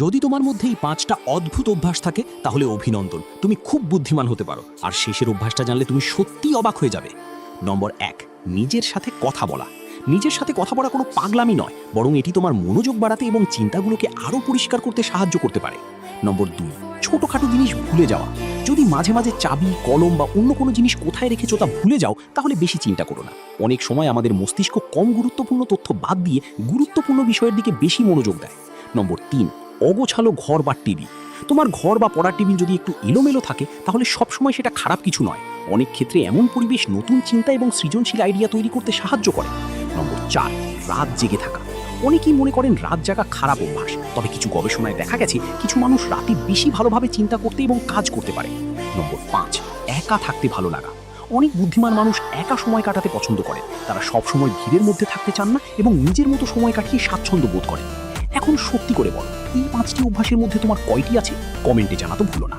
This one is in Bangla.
যদি তোমার মধ্যে এই 5টা অদ্ভুত অভ্যাস থাকে তাহলে অভিনন্দন, তুমি খুব বুদ্ধিমান হতে পারো। আর শেষের অভ্যাসটা জানলে তুমি সত্যিই অবাক হয়ে যাবে। নম্বর 1, নিজের সাথে কথা বলা। নিজের সাথে কথা বলা কোনো পাগলামি নয়, বরং এটি তোমার মনোযোগ বাড়াতে এবং চিন্তাগুলোকে আরও পরিষ্কার করতে সাহায্য করতে পারে। নম্বর 2, ছোটখাটো জিনিস ভুলে যাওয়া। যদি মাঝে মাঝে চাবি, কলম বা অন্য কোনো জিনিস কোথায় রেখেছো তা ভুলে যাও, তাহলে বেশি চিন্তা করো না। অনেক সময় আমাদের মস্তিষ্ক কম গুরুত্বপূর্ণ তথ্য বাদ দিয়ে গুরুত্বপূর্ণ বিষয়ের দিকে বেশি মনোযোগ দেয়। নম্বর 3, অগোছালো ঘর বা টেবিল। তোমার ঘর বা পড়ার টেবিল যদি একটু এলোমেলো থাকে তাহলে সবসময় সেটা খারাপ কিছু নয়। অনেক ক্ষেত্রে এমন পরিবেশ নতুন চিন্তা এবং সৃজনশীল আইডিয়া তৈরি করতে সাহায্য করে। নম্বর 4, রাত জেগে থাকা। অনেকেই মনে করেন রাত জাগা খারাপ অভ্যাস, তবে কিছু গবেষণায় দেখা গেছে কিছু মানুষ রাতে বেশি ভালোভাবে চিন্তা করতে এবং কাজ করতে পারে। নম্বর 5, একা থাকতে ভালো লাগা। অনেক বুদ্ধিমান মানুষ একা সময় কাটাতে পছন্দ করে। তারা সবসময় ভিড়ের মধ্যে থাকতে চান না এবং নিজের মতো সময় কাটিয়ে স্বাচ্ছন্দ্য বোধ করেন। এখন সত্যি করে বলো, এই 5টি অভ্যাসের মধ্যে তোমার কয়টি আছে? কমেন্টে জানাতে ভুলো না।